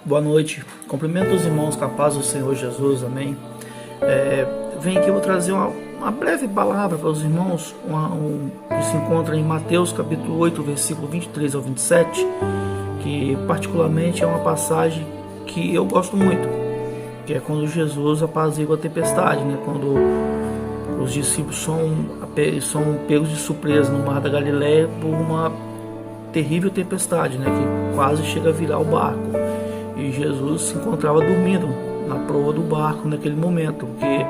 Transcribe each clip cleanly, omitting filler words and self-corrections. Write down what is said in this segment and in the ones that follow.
Boa noite, cumprimento os irmãos com a paz do Senhor Jesus, amém. Venho aqui, eu vou trazer uma breve palavra para os irmãos, que se encontra em Mateus capítulo 8, versículo 23 ao 27, que particularmente é uma passagem que eu gosto muito, que é quando Jesus apazigua a tempestade, né? Quando os discípulos são pegos de surpresa no mar da Galileia por uma terrível tempestade, né? Que quase chega a virar o barco. E Jesus se encontrava dormindo na proa do barco naquele momento, porque,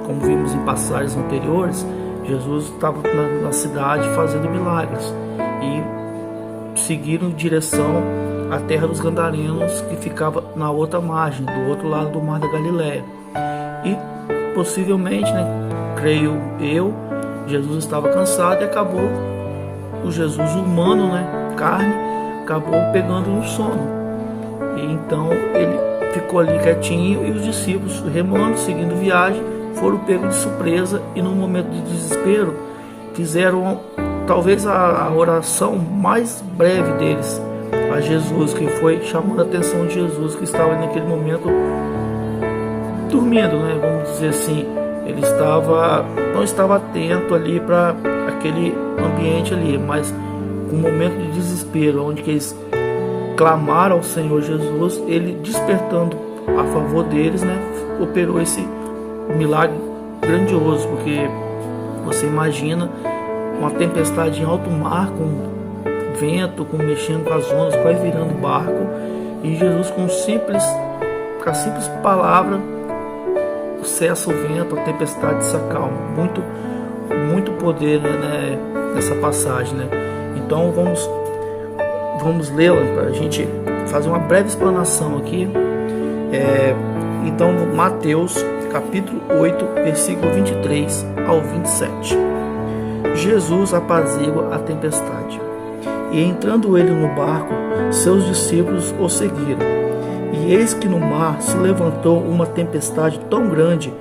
como vimos em passagens anteriores, Jesus estava na cidade fazendo milagres e seguiram em direção à terra dos Gadarenos, que ficava na outra margem, do outro lado do mar da Galileia. E possivelmente, né, creio eu, Jesus estava cansado e acabou, o Jesus humano, né, carne, acabou pegando no sono. E então ele ficou ali quietinho e os discípulos, remando, seguindo viagem, foram pegos de surpresa e num momento de desespero fizeram talvez a oração mais breve deles a Jesus, que foi chamando a atenção de Jesus, que estava naquele momento dormindo, né? Vamos dizer assim, ele não estava atento ali para aquele ambiente ali, mas com um momento de desespero, onde que eles clamaram ao Senhor Jesus, ele despertando a favor deles, né, operou esse milagre grandioso, porque você imagina uma tempestade em alto mar, com vento, mexendo com as ondas, quase virando barco, e Jesus com a simples palavra cessa o vento, a tempestade se acalma. Muito poder, né, nessa passagem, né? Então vamos lê-la para a gente fazer uma breve explanação aqui. Então, Mateus capítulo 8, versículo 23 ao 27. Jesus apazigua a tempestade. E entrando ele no barco, seus discípulos o seguiram. E eis que no mar se levantou uma tempestade tão grande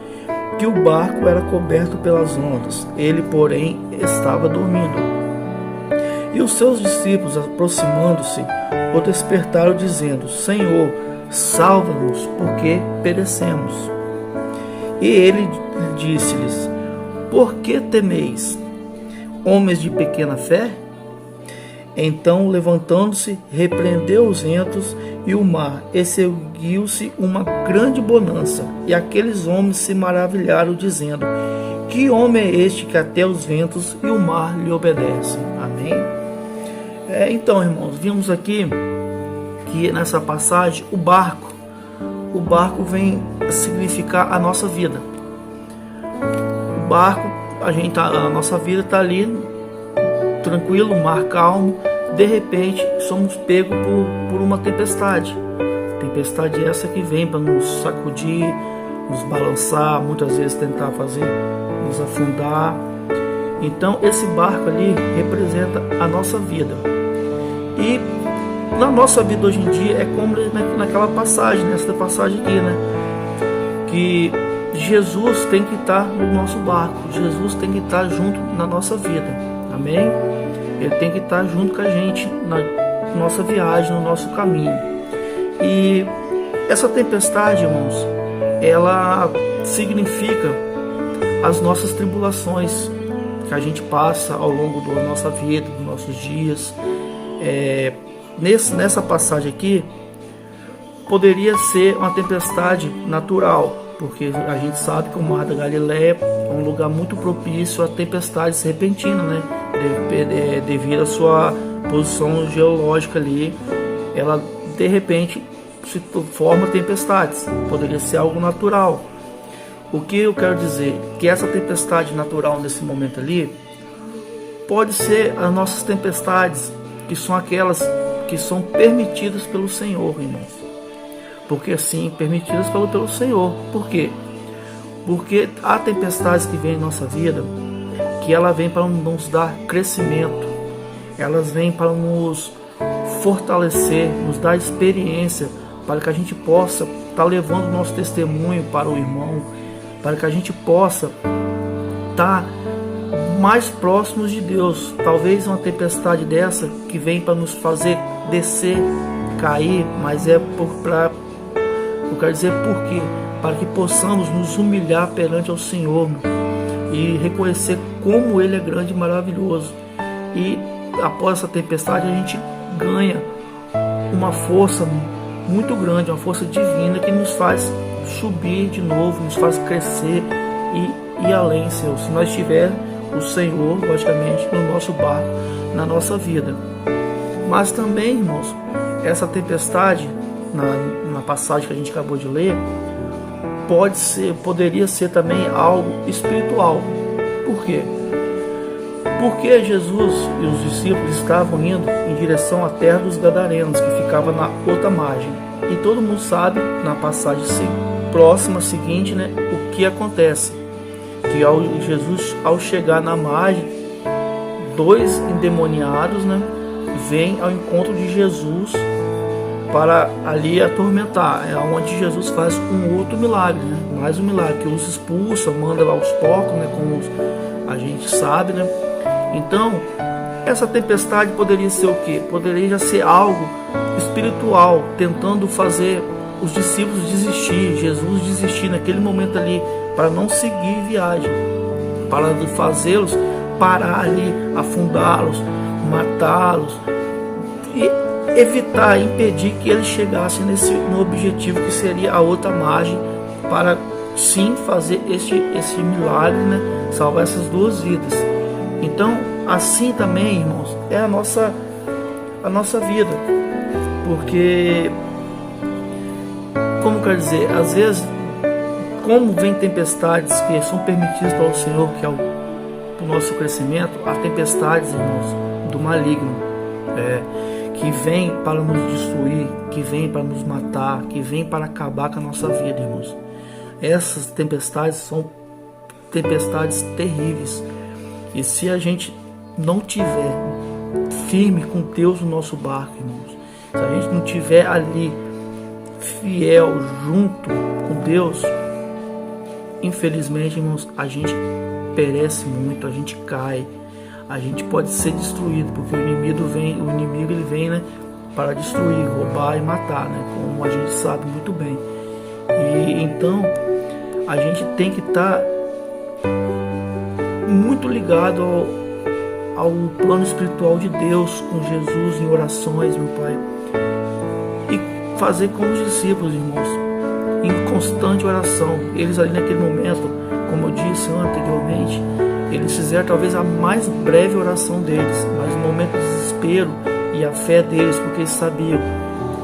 que o barco era coberto pelas ondas. Ele, porém, estava dormindo. E os seus discípulos, aproximando-se, o despertaram, dizendo: Senhor, salva-nos, porque perecemos. E ele disse-lhes: Por que temeis, homens de pequena fé? Então, levantando-se, repreendeu os ventos e o mar, e seguiu-se uma grande bonança. E aqueles homens se maravilharam, dizendo: Que homem é este que até os ventos e o mar lhe obedecem? Amém? Então, irmãos, vimos aqui que nessa passagem o barco vem significar a nossa vida. O barco, a nossa vida está ali tranquilo, mar calmo. De repente somos pegos por uma tempestade. Tempestade essa que vem para nos sacudir, nos balançar, muitas vezes tentar nos afundar. Então esse barco ali representa a nossa vida. E na nossa vida hoje em dia é como naquela passagem, nessa passagem aqui, né? Que Jesus tem que estar no nosso barco, Jesus tem que estar junto na nossa vida, amém? Ele tem que estar junto com a gente na nossa viagem, no nosso caminho. E essa tempestade, irmãos, ela significa as nossas tribulações que a gente passa ao longo da nossa vida, dos nossos dias. Nessa passagem aqui, poderia ser uma tempestade natural, porque a gente sabe que o mar da Galileia é um lugar muito propício a tempestades repentinas, né? Devido à sua posição geológica ali, ela de repente se forma tempestades. Poderia ser algo natural. O que eu quero dizer? Que essa tempestade natural nesse momento ali pode ser as nossas tempestades, que são aquelas que são permitidas pelo Senhor, irmãos. Porque assim, permitidas pelo Senhor. Por quê? Porque há tempestades que vêm em nossa vida, que ela vem para nos dar crescimento, elas vêm para nos fortalecer, nos dar experiência, para que a gente possa estar levando o nosso testemunho para o irmão, para que a gente possa estar mais próximos de Deus. Talvez uma tempestade dessa que vem para nos fazer descer cair, mas eu quero dizer por quê? Para que possamos nos humilhar perante ao Senhor, e reconhecer como Ele é grande e maravilhoso. E após essa tempestade a gente ganha uma força muito grande, uma força divina que nos faz subir de novo, nos faz crescer e ir além, Senhor. Se nós tivermos o Senhor, logicamente, no nosso barco, na nossa vida. Mas também, irmãos, essa tempestade, na passagem que a gente acabou de ler, poderia ser também algo espiritual. Por quê? Porque Jesus e os discípulos estavam indo em direção à terra dos Gadarenos, que ficava na outra margem. E todo mundo sabe, na passagem próxima, seguinte, né, o que acontece. Que Jesus, ao chegar na margem, 2 endemoniados, né, vêm ao encontro de Jesus para ali atormentar. É onde Jesus faz um outro milagre, né? Mais um milagre, que os expulsa, manda aos porcos, né? Como a gente sabe, né? Então, essa tempestade poderia ser o quê? Poderia já ser algo espiritual, tentando fazer os discípulos desistir, Jesus desistir naquele momento ali, para não seguir viagem, para fazê-los parar ali, afundá-los, matá-los, e evitar, impedir que eles chegassem no objetivo que seria a outra margem, para sim fazer esse milagre, né? Salvar essas 2 vidas. Então, assim também, irmãos, é a nossa vida, porque, como quer dizer, às vezes, como vem tempestades que são permitidas pelo Senhor, que é o nosso crescimento, há tempestades, irmãos, do maligno, que vem para nos destruir, que vem para nos matar, que vem para acabar com a nossa vida, irmãos. Essas tempestades são tempestades terríveis. E se a gente não tiver firme com Deus no nosso barco, irmãos, se a gente não tiver ali fiel, junto com Deus, infelizmente, irmãos, a gente perece muito, a gente cai, a gente pode ser destruído, porque o inimigo ele vem, né, para destruir, roubar e matar, né, como a gente sabe muito bem. E então a gente tem que estar muito ligado ao plano espiritual de Deus, com Jesus, em orações, meu Pai, e fazer como os discípulos, irmãos, em constante oração. Eles ali naquele momento, como eu disse anteriormente, eles fizeram talvez a mais breve oração deles, mas no momento de desespero e a fé deles, porque eles sabiam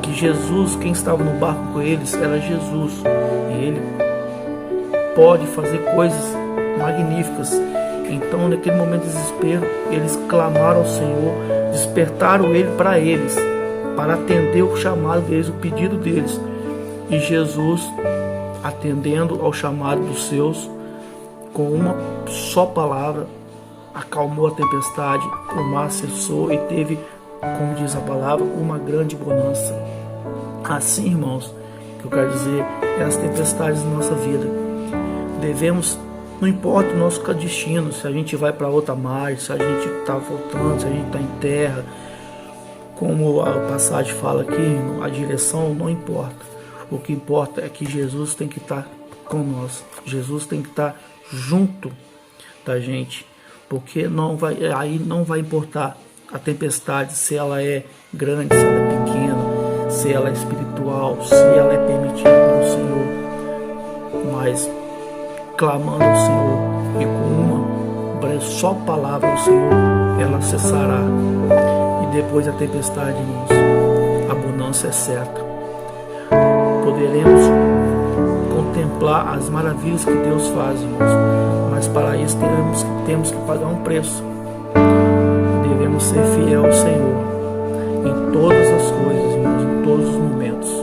que Jesus, quem estava no barco com eles, era Jesus, e Ele pode fazer coisas magníficas. Então, naquele momento de desespero, eles clamaram ao Senhor, despertaram Ele para eles, para atender o chamado deles, o pedido deles. E Jesus, atendendo ao chamado dos seus, com uma só palavra, acalmou a tempestade, o mar cessou e teve, como diz a palavra, uma grande bonança. Assim, irmãos, que eu quero dizer, é as tempestades da nossa vida. Devemos, não importa o nosso destino, se a gente vai para outra margem, se a gente está voltando, se a gente está em terra, como a passagem fala aqui, a direção não importa. O que importa é que Jesus tem que estar com nós. Jesus tem que estar junto da gente, porque aí não vai importar a tempestade, se ela é grande, se ela é pequena, se ela é espiritual, se ela é permitida pelo Senhor, mas clamando ao Senhor e com uma só palavra ao Senhor, ela cessará. E depois da tempestade, irmãos, a bonança é certa. Poderemos contemplar as maravilhas que Deus faz, irmãos, mas para isso temos que pagar um preço. Devemos ser fiel ao Senhor em todas as coisas, irmãos, em todos os momentos.